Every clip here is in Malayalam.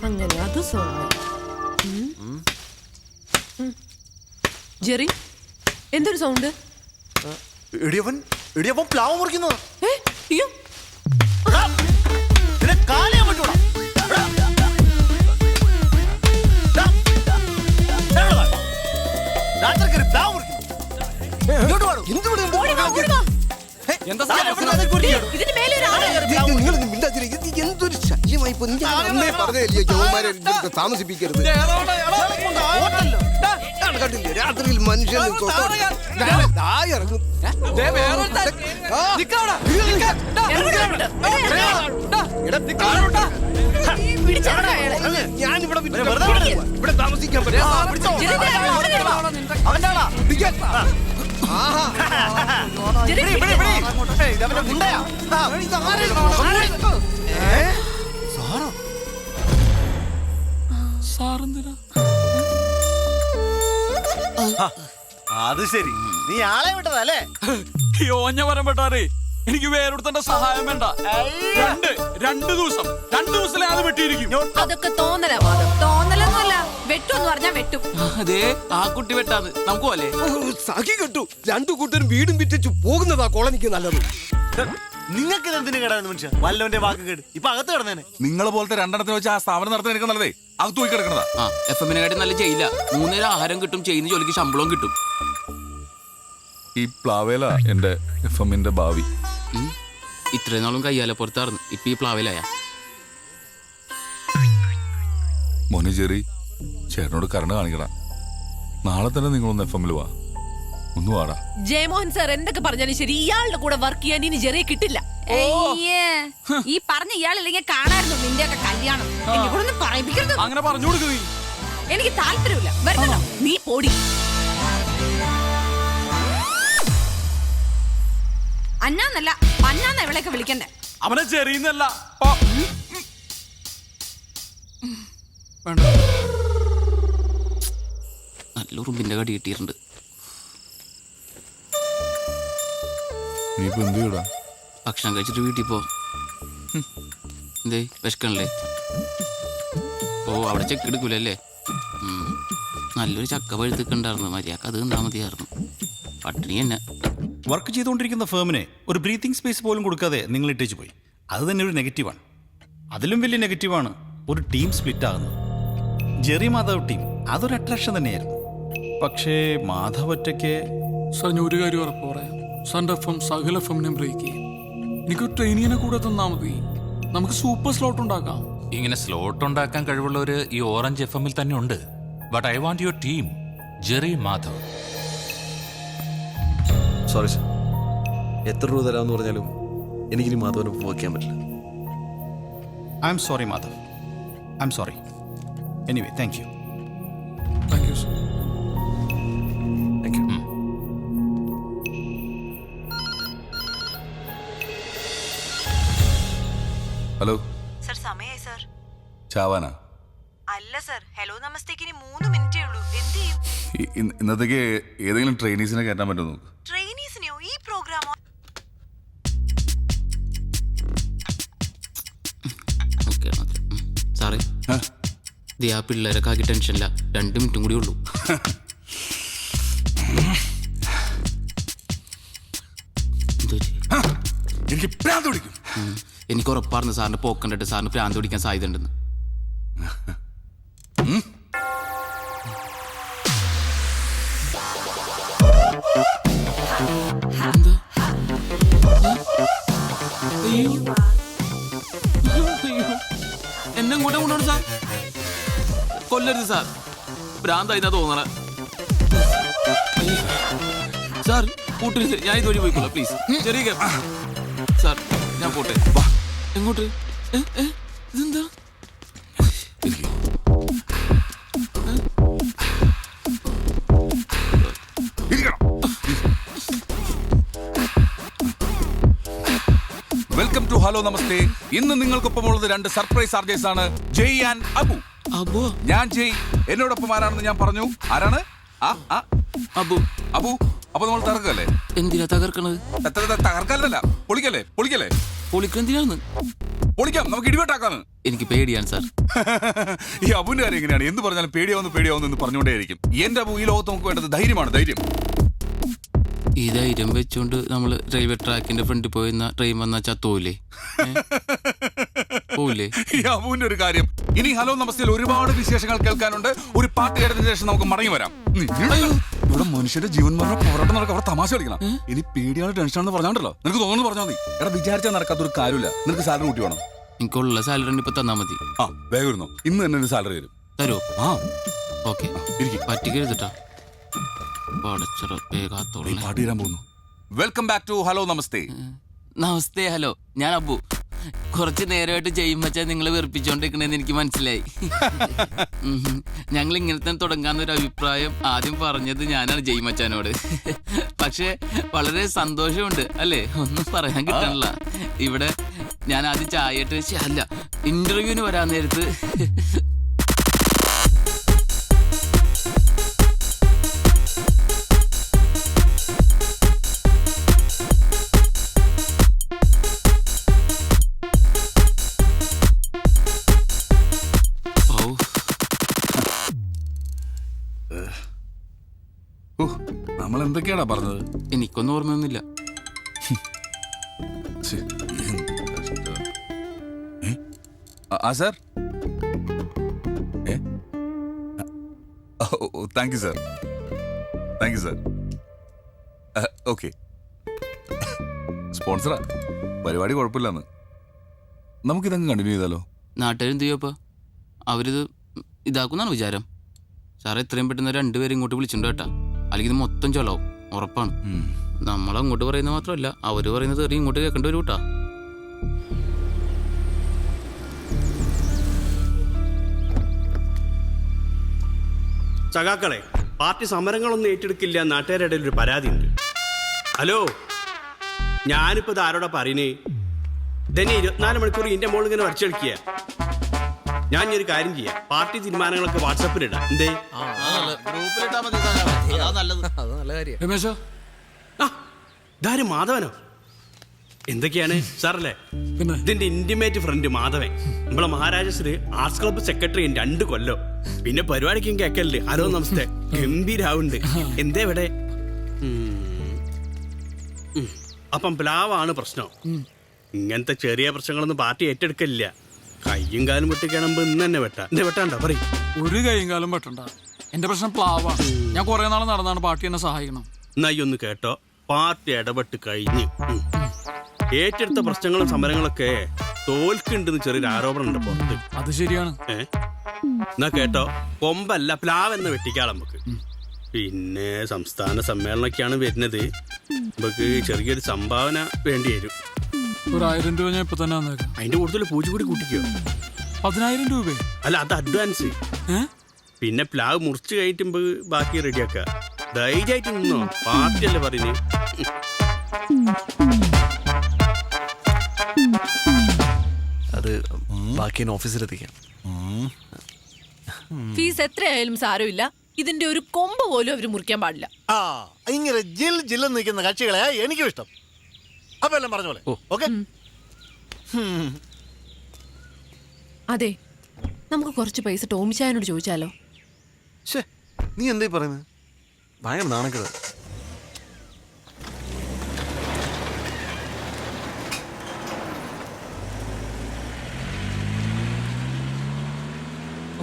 അങ്ങനെ അത് ജെറി എന്തൊരു സൗണ്ട്? ഇടിയവൻ പ്ലാവ് മുറിക്കുന്നത്. അയ്യോ എന്തൊരു ശല്യമായി താമസിപ്പിക്കരുത്. കണ്ടില്ലേ രാത്രിയിൽ മനുഷ്യൻ ഞാനിവിടെ ഇവിടെ താമസിക്കാൻ പറ്റില്ല. അത് ശരി, നീ ആളെ വിട്ടതല്ലേ? യോഞ്ഞ വരം പെട്ടാറേ, എനിക്ക് വേറൊരുത്തന്റെ സഹായം വേണ്ട. രണ്ട് ദിവസത്തിലെ അത് വെട്ടിയിരിക്കും. അതൊക്കെ തോന്നലാ മാധവ്, തോന്നലൊന്നുമല്ല. വെട്ടുമെന്ന് പറഞ്ഞാ വെട്ടും. അതെ, ആ കുട്ടി വെട്ടാന്ന് നമുക്ക് പോലെ സഖി കെട്ടു. രണ്ടു കൂട്ടരും വീടും വിറ്റു പോകുന്നതാ കോളനിക്ക് നല്ലത്. നിങ്ങൾക്ക് എന്തിനു കേടാന്ന് മനുഷ്യ? വല്ലവന്റെ വാക്ക് കേട് ഇപ്പൊ അകത്ത് കിടന്നേനെ. നിങ്ങളെ പോലത്തെ രണ്ടെണ്ണത്തിന് വെച്ച് ആ സ്ഥാപനം നടത്താൻ എനിക്ക് നല്ലതേ അകത്ത് പോയി കിടക്കണതാ. FM-നെ കാട്ടി നല്ല ചെയ്യില്ല. 3 നേരം ആഹാരം കിട്ടും, ചെയ്യുന്ന ജോലിക്ക് ശമ്പളവും കിട്ടും. ഈ പ്ലാവേല എന്റെ FM-ന്റെ ഭാവി. ഇത്രയും നാളും കയ്യാല പുറത്തായിരുന്നു, ഇപ്പൊ ഈ പ്ലാവിലായ. മോനെ ജെറി, ചേട്ടനോട് കരുണ കാണിക്കണം. നാളെ തന്നെ നിങ്ങളൊന്ന് FM-ൽ വാ. ഒന്ന് വാടാ. ജയമോഹൻ സാർ എന്തൊക്കെ പറഞ്ഞാലും ശരി, ഇയാളുടെ കൂടെ വർക്ക് ചെയ്യാൻ ഇനി ജെറിയെ കിട്ടില്ല. ഈ പറഞ്ഞ ഇയാളില്ലെങ്കിൽ കാണായിരുന്നു നിന്റെ ഒക്കെ കല്യാണം. എന്നെ പറയിപ്പിക്കരുത്. അങ്ങനെ പറഞ്ഞു കൊടുക്കുക. എനിക്ക് താല്പര്യമില്ല. വരുന്നോ നീ പോടി. അന്നാന്നല്ല പന്നാന്ന ഇവളെയൊക്കെ വിളിക്കണ്ടേ. അവനെ ചെറിയുന്നല്ല. നല്ല ഉറുമ്പിന്റെ കടി കിട്ടിയിട്ടുണ്ട്. നീ ഇപ്പൊ എന്ത് ചെയ്യടാ? ഭക്ഷണം കഴിച്ചിട്ട് വീട്ടിൽ പോ. എന്തേ വിശക്കണല്ലേ? ഓ, അവിടെ ചെക്ക് എടുക്കൂലല്ലേ? നല്ലൊരു ചക്ക പഴുത്തൊക്കെ മര്യാദക്ക് അത് തന്നാ മതിയായിരുന്നു. പട്ടിണി തന്നെ. വർക്ക് ചെയ്തുകൊണ്ടിരിക്കുന്ന ഫേമിനെ ഒരു ബ്രീത്തിങ് സ്പേസ് പോലും കൊടുക്കാതെ നിങ്ങൾ ഇട്ടേച്ച് പോയി. അത് തന്നെ ഒരു നെഗറ്റീവാണ്. അതിലും വലിയ നെഗറ്റീവാണ് ഒരു ടീം സ്പ്ലിറ്റ് ആകുന്നത്. ജെറി മാധവ് ടീം അതൊരു അട്രാക്ഷൻ തന്നെയായിരുന്നു. പക്ഷേ മാധവ് ഒറ്റയ്ക്ക്. സാർ, ഞാൻ ഒരു കാര്യം ഉറപ്പ് പറയാം. സാറിൻ്റെ FM സകല FM-നെ ബ്രേക്ക് ചെയ്യും. എനിക്ക് ട്രെയിനിനെ കൂടെ തന്നാൽ മതി. നമുക്ക് സൂപ്പർ സ്ലോട്ട് ഉണ്ടാക്കാം. ഇങ്ങനെ സ്ലോട്ട് ഉണ്ടാക്കാൻ കഴിവുള്ളവര് ഈ ഓറഞ്ച് FM-ൽ തന്നെ ഉണ്ട്. But I want your team, Jerry Madhav. Sorry sir, എത്ര രൂപ തരാമെന്ന് പറഞ്ഞാലും എനിക്കിനി മാധവനെ വർക്ക് ചെയ്യാൻ പറ്റില്ല. I am sorry Madhav, I am sorry. Anyway, thank you. Thank you sir. Thank U. Hello sir, സമയായി സർ. ചാവാനാ? അല്ല സർ, ഹലോ നമസ്തേക്ക് 3 മിനിറ്റേ ഉള്ളൂ. എന്ത് ചെയ്യും? ഇന്നത്തേക്ക് ഏതെങ്കിലും ട്രെയിനീസിനെ കയറ്റാൻ പറ്റുമോ നോക്ക്. ട്രെയിനീസിനെയോ? ഈ പ്രോഗ്രാമോ? സാറേ, ആ പിള്ളേരൊക്കെ ആക്കി ടെൻഷനില്ല. 2 മിനിറ്റും കൂടി ഉള്ളൂ. എനിക്ക് പ്രാന്ത് പിടിക്കും. എനിക്ക് ഉറപ്പായിരുന്നു സാറിന്റെ പോക്കണ്ടിട്ട് സാറിന് പ്രാന്ത് പിടിക്കാൻ സാധ്യത ഉണ്ടെന്ന്. എന്നെ കൂടെ കൊണ്ടോട് സാർ. കൊല്ലരുത് സാർ, ഭ്രാന്തായിന്നാ തോന്നണ. സാർ കൂട്ടരുത്, ഞാൻ ഇതുവഴി പോയിക്കോളാം പ്ലീസ്. ചെറിയ സാർ, ഞാൻ പോട്ടെ. എങ്ങോട്ട്? ഇതെന്താ? വെൽക്കം ടു ഹലോ നമസ്തേ. ഇന്ന് നിങ്ങൾക്കൊപ്പമുള്ളത് 2 സർപ്രൈസ് ആർജേഴ്സ് ആണ്, ജയ് ആൻഡ് അബു. അബു? ഞാൻ ജയ്. എന്നോടൊപ്പം ആരാണെന്ന് ഞാൻ പറഞ്ഞു. ആരാണ്? അബു. അബു, അപ്പൊ നമ്മൾ തകർക്കല്ലേ? എന്തിനാ തകർക്കണത്? തകർക്കാനല്ല, പൊളിക്കല്ലേ? പൊളിക്കെന്തിനാന്ന്? പൊളിക്കാം, നമുക്ക് ഇടിവെട്ടാക്കാന്ന്. എനിക്ക് പേടിയാണ് സാർ. ഈ അബുവിന്റെ കാര്യം എങ്ങനെയാണ്? എന്ത് പറഞ്ഞാലും പേടിയാവുന്നു എന്ന് പറഞ്ഞുകൊണ്ടേയിരിക്കും. എന്റെ അബു, ഈ ലോകത്ത് നമുക്ക് വേണ്ടത് ധൈര്യമാണ്, ധൈര്യം. ഈ ധൈര്യം വെച്ചുകൊണ്ട് നമ്മൾ റെയിൽവേ ട്രാക്കിന്റെ ഫ്രണ്ടിൽ പോയിരുന്ന ട്രെയിൻ വന്നാൽ ചത്തോലേ? പോവില്ലേ? ഈ അബുവിന്റെ ഒരു കാര്യം. ഇനി ഹലോ നമസ്തേയിൽ ഒരുപാട് വിശേഷങ്ങൾ കേൾക്കാനുണ്ട്. ഒരു പാട്ട് കേട്ടതിന് ശേഷം നമുക്ക് മടങ്ങി വരാം. ഇവിടെ മനുഷ്യന്റെ ജീവൻ മരണ പോരാട്ടം നടക്കും. അവിടെ തമാശ കളിക്കണം. ഇനി പേടിയാണ് ടെൻഷനാണെന്ന് പറഞ്ഞാണ്ടല്ലോ, നിനക്ക് തോന്നുന്നു പറഞ്ഞാൽ മതി. എടാ, വിചാരിച്ചാൽ നടക്കാത്തൊരു കാര്യമില്ല. നിനക്ക് സാലറി കൂട്ടി വേണം. എനിക്കുള്ള സാലറി ഇപ്പൊ തന്നാ മതി. ആ, വേഗം ഇരുന്നോ. ഇന്ന് തന്നെ ഒരു സാലറി തരും. തരുമോ? ആ, ഓക്കെ. പറ്റിക്കരുതട്ടാ. പാട്ട് തീരാൻ പോകുന്നു. വെൽക്കം ബാക്ക് ടു ഹലോ നമസ്തേ. നമസ്തേ. ഹലോ, ഞാൻ അബു. കുറച്ച് നേരമായിട്ട് ചെയ്യുമ്പച്ചാ നിങ്ങൾ വെറുപ്പിച്ചോണ്ടിരിക്കണേന്ന് എനിക്ക് മനസ്സിലായി. ഞങ്ങൾ ഇങ്ങനെ തന്നെ തുടങ്ങാന്നൊരു അഭിപ്രായം ആദ്യം പറഞ്ഞത് ഞാനാണ് ജയ്മച്ചാനോട്. പക്ഷെ വളരെ സന്തോഷമുണ്ട് അല്ലേ, ഒന്നും പറയാൻ കിട്ടണില്ല. ഇവിടെ ഞാൻ ആദ്യം ചായയിട്ട് അല്ല ഇന്റർവ്യൂവിന് വരാൻ നേരത്ത് നമ്മൾ എന്തൊക്കെയാടാ പറഞ്ഞത്? എനിക്കൊന്നും ഓർമ്മയൊന്നുമില്ല. Sir, thank you sir, thank you sir. Okay, സ്പോൺസറാ, പരിപാടി കുഴപ്പമില്ലെന്ന്. നമുക്കിതങ്ങ് കണ്ടിന്യൂ ചെയ്താലോ? നാട്ടുകാരെന്ത് ചെയ്യപ്പോ? അവരിത് ഇതാക്കുന്നാണ് വിചാരം. സാറേ, എത്രയും പെട്ടെന്ന് രണ്ടുപേരും ഇങ്ങോട്ട് വിളിച്ചിട്ടുണ്ട് കേട്ടാ, അല്ലെങ്കിൽ ഇത് മൊത്തം ചൊലാവും, ഉറപ്പാണ്. നമ്മളങ്ങോട്ട് പറയുന്നത് മാത്രമല്ല, അവര് പറയുന്നത് എറിയും ഇങ്ങോട്ട് കേൾക്കേണ്ടി വരും കേട്ടാ. സഖാക്കളെ, പാർട്ടി സമരങ്ങളൊന്നും ഏറ്റെടുക്കില്ല, നാട്ടുകാരുടെ ഇടയിൽ ഒരു പരാതി ഉണ്ട്. ഹലോ, ഞാനിപ്പോ ഇത് ആരോടാ പറയുന്നേ? ഇതന്നെ 24 മണിക്കൂർ ഇതിന്റെ മോളിൽ ഇങ്ങനെ വരച്ചു കളിക്കുക. ഞാൻ ഒരു കാര്യം ചെയ്യാം, പാർട്ടി തീരുമാനങ്ങളൊക്കെ വാട്സാപ്പിലിടാം. എന്തേ? രമേശ, ഇതാരും മാധവനോ? എന്തൊക്കെയാണ് സാറല്ലേ? ഇതിന്റെ ഇന്റിമേറ്റ് ഫ്രണ്ട് മാധവൻ, നമ്മളെ മഹാരാജശ്രീ ആർട്സ് ക്ലബ്ബ് സെക്രട്ടറി 2 കൊല്ലം. പിന്നെ പരിപാടിക്കും കേക്കല്ലേ ഹലോ നമസ്തേ, ഗംഭീരാവുണ്ട്. എന്തേ ഇവിടെ? അപ്പം പ്ലാവാണ് പ്രശ്നം. ഇങ്ങനത്തെ ചെറിയ പ്രശ്നങ്ങളൊന്നും പാർട്ടി ഏറ്റെടുക്കില്ല. കയ്യും കാലും വെട്ടിക്കാണുമ്പോ ഇന്ന് തന്നെ വെട്ടാ. എന്റെ വെട്ടാണ്ടോ പറയും? ഒരു കൈയും കാലം വെട്ടണ്ട. എന്റെ പ്രശ്നം പ്ലാവാണ്. ഞാൻ കുറെ നാൾ നടന്നാണ് പാർട്ടി എന്നെ സഹായിക്കണം. എന്നായി ഒന്ന് കേട്ടോ, പാർട്ടി ഇടപെട്ട് കഴിഞ്ഞ് ഏറ്റെടുത്ത പ്രശ്നങ്ങളും സമരങ്ങളൊക്കെ തോൽക്കുണ്ടെന്ന് ചെറിയൊരു ആരോപണം ഉണ്ട് പുറത്ത്. അത് ശരിയാണ്. എന്നാ കേട്ടോ, കൊമ്പല്ല പ്ലാവെന്ന് വെട്ടിക്കാളെ നമുക്ക്. പിന്നെ സംസ്ഥാന സമ്മേളനമൊക്കെയാണ് വരുന്നത്, നമുക്ക് ചെറിയൊരു സംഭാവന വേണ്ടി വരും. ഒരു 1000 രൂപ ഞാൻ ഇപ്പൊ തന്നെ വന്നേക്കാം. അതിന്റെ കൂടുതൽ പൂജ കൂടി കൂട്ടിക്കോ. 10,000 രൂപ? അല്ല, അത് അഡ്വാൻസ്. പിന്നെ പ്ലാവ് മുറിച്ച് കഴിക്കുമ്പോ ബാക്കി റെഡിയാക്ക. ധൈര്യമായിട്ട് നിന്നോ, പാർട്ടിയല്ലേ പറയുന്നത്. അത് ബാക്കി ഓഫീസിലെത്തിക്കാം. ഫീസ് എത്രയായാലും സാരമില്ല, ഇതിന്റെ ഒരു കൊമ്പ് പോലും അവര് മുറിക്കാൻ പാടില്ല. ആ, ഇങ്ങനെ ജില്ലെന്ന് നിൽക്കുന്ന കക്ഷികളെ എനിക്കും ഇഷ്ടം. അപ്പൊ എല്ലാം പറഞ്ഞ പോലെ ഓക്കെ. അതെ, നമുക്ക് കുറച്ച് പൈസ ടോമിച്ചായനോട് ചോദിച്ചാലോ? നീ എന്തായി പറയുന്നത്? ഭയങ്കര നാണക്കേട്.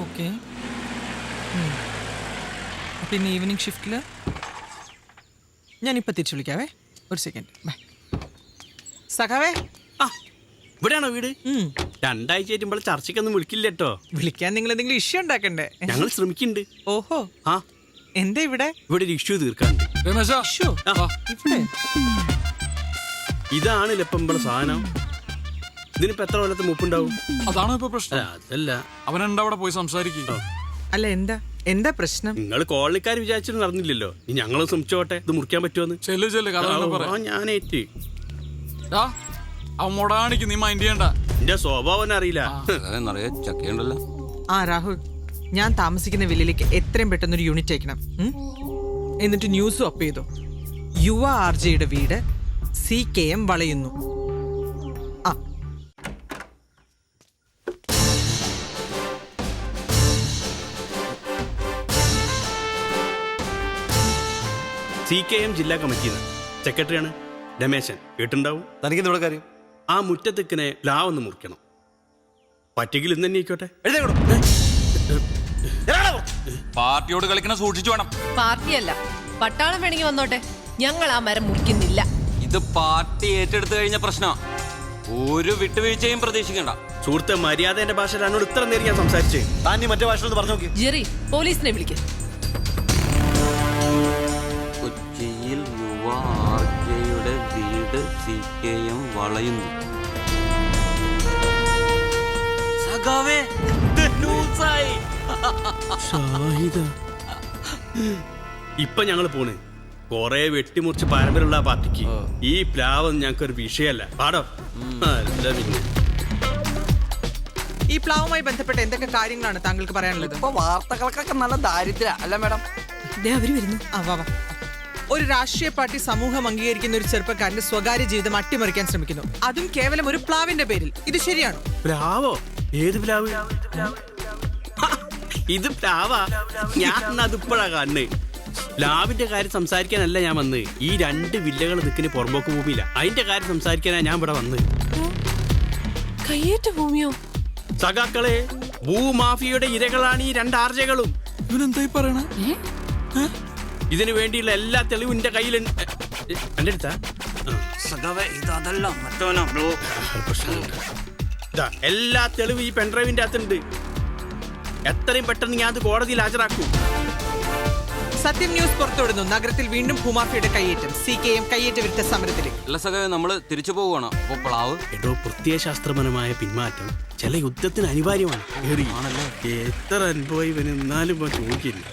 ഓക്കെ, പിന്നെ ഈവനിങ് ഷിഫ്റ്റിൽ ഞാനിപ്പോൾ തിരിച്ചു വിളിക്കാവേ. ഒരു സെക്കൻഡ്. ബൈ. സഖാവേ, ഇവിടെയാണോ വീട്? 2 ആഴ്ച ആയിട്ടുമ്പോൾ ചർച്ചയ്ക്കൊന്നും വിളിക്കില്ല കേട്ടോ. വിളിക്കാൻ നിങ്ങൾ എന്തെങ്കിലും ഇഷ്യൂ ഉണ്ടാക്കണ്ടേ? ഞങ്ങൾ ശ്രമിക്കുന്നുണ്ട്. ഓഹോ, ആ എന്താ ഇവിടെ? ഇവിടെ ഒരു ഇഷ്യൂ തീർക്കാണ്ട്. രമേശ, ഇവിടെ ഇതാണ് ഇപ്പം സാധനം. ഇതിനിപ്പോ എത്ര കൊല്ലത്തെ മൂപ്പുണ്ടാവും? അതാണോ ഇപ്പൊ പ്രശ്നം? അതല്ല, അവനെന്താ അവിടെ പോയി സംസാരിക്കുക. അല്ല, എന്താ പ്രശ്നം? നിങ്ങൾ കോളനിക്കാർ വിചാരിച്ചിട്ട് നടന്നില്ലല്ലോ, ഇനി ഞങ്ങളും ശ്രമിച്ചോട്ടെ, ഇത് മുറിക്കാൻ പറ്റുമെന്ന്. ഞാനേറ്റ് അവൻ മൊടാണിക്ക് നീ മൈൻഡ് ചെയ്യണ്ട. എന്റെ സ്വഭാവം അറിയില്ല. ചക്കയുണ്ടല്ലോ. ആ രാഹുൽ, ഞാൻ താമസിക്കുന്ന വില്ലിലേക്ക് എത്രയും പെട്ടെന്നൊരു യൂണിറ്റ് അയക്കണം. എന്നിട്ട് ന്യൂസും അപ്പ് ചെയ്തു. യുവ ആർജയുടെ വീട് CKM വളയുന്നു. CKM ജില്ലാ കമ്മിറ്റിന്ന് സെക്രട്ടറിയാണ് രമേശൻ. കേട്ടുണ്ടാവും. തനിക്ക് ഇവിടെ കാര്യം? ആ മുറ്റത്തിക്കനെ പ്ലാവൊന്ന് മുറിക്കണം. പറ്റെങ്കിൽ ഇന്ന് തന്നെ ആയിക്കോട്ടെ. പാർട്ടിയോട് കളിക്കണ സൂക്ഷിച്ചു വേണം. പാർട്ടിയല്ല, പട്ടാളം വേണമെങ്കിൽ വന്നോട്ടെ, ഞങ്ങൾ ആ മരം മുറിക്കുന്നില്ല. ഇത് പാർട്ടി ഏറ്റെടുത്തു കഴിഞ്ഞ പ്രശ്നം. ഒരു വിട്ടുവീഴ്ചയും പ്രതീക്ഷിക്കണ്ട. സുഹൃത്തെ, മര്യാദന്റെ ഭാഷയിൽ എന്നോട് ഇത്ര നേരം ഞാൻ സംസാരിച്ചേ. താൻ മറ്റേ ഭാഷ പറഞ്ഞു നോക്കി. ജെറി, പോലീസിനെ വിളിക്ക്. കൊച്ചിയിൽ യുവ RKയുടെ വീട് CKM വളയുന്നു. സഖാവേ, ഇത് ന്യൂസായി. ഇപ്പൊ ഞങ്ങള് പോണ്. കൊറേ വെട്ടിമുറിച്ച് പാരമ്പര്യമുള്ള ആ പാർട്ടിക്ക് ഈ പ്ലാവ് ഞങ്ങൾക്കൊരു വിഷയമല്ല. പാടോ അല്ല. പിന്നെ ഈ പ്ലാവുമായി ബന്ധപ്പെട്ട എന്തൊക്കെ കാര്യങ്ങളാണ് താങ്കൾക്ക് പറയാനുള്ളത്? ഇപ്പൊ വാർത്തകൾക്കൊക്കെ നല്ല ദാരിദ്ര്യ അല്ല മാഡം? അവര് വരുന്നു. വാ. ഒരു രാഷ്ട്രീയ പാർട്ടി സമൂഹം അംഗീകരിക്കുന്ന ഒരു ചെറുപ്പക്കാരന്റെ സ്വകാര്യ ജീവിതം അട്ടിമറിക്കാൻ ശ്രമിക്കുന്നു, അതും കേവലം ഒരു പ്ലാവിന്റെ പേരിൽ. ഇത് ശരിയാണോ? പ്ലാവോ? ഏത് പ്ലാവ്? ഇത് പ്ലാവാ? ഞാൻ അതിപ്പോഴാ കാണുന്നേ. പ്ലാവിന്റെ കാര്യം സംസാരിക്കാനല്ല ഞാൻ വന്ന്. ഈ 2 വില്ലകൾ നിൽക്കുന്ന പുറമ്പോക്ക് ഭൂമിയില്ല, അതിന്റെ കാര്യം സംസാരിക്കാനാ ഞാൻ ഇവിടെ വന്ന്. കയ്യേറ്റ ഭൂമിയോ? സഖാക്കളെ, ഭൂമാഫിയയുടെ ഇരകളാണ് ഈ 2 ആർജകളും. ഇവനെന്തായി പറയണ? ഇതിനു വേണ്ടിയുള്ള എല്ലാ തെളിവും എന്റെ കയ്യിലുണ്ട്. എന്റെ അടുത്താ ഇതല്ല മറ്റോനോ ബ്രോ. എല്ലാ തെളിവും ഈ പെൺഡ്രൈവിന്റെ അകത്തുണ്ട്. എത്രയും പെട്ടെന്ന് ഞാൻ അത് കോടതിയിൽ ഹാജരാക്കും. സത്യം ന്യൂസ് പുറത്തുവിടുന്നു. നഗരത്തിൽ വീണ്ടും ഭൂമാഫിയുടെ കയ്യേറ്റം. CKM കയ്യേറ്റ വിരുദ്ധ സമരത്തിലേക്ക്. അല്ല സഖാവേ, നമ്മള് തിരിച്ചു പോവുകയാണ്. അപ്പൊ പ്ലാവ് എടോ, പ്രത്യയശാസ്ത്രപരമായ പിന്മാറ്റം ചില യുദ്ധത്തിന് അനിവാര്യമാണ്. എത്ര അനുഭവം ഇവന് എന്നാലും ചോദിക്കില്ല.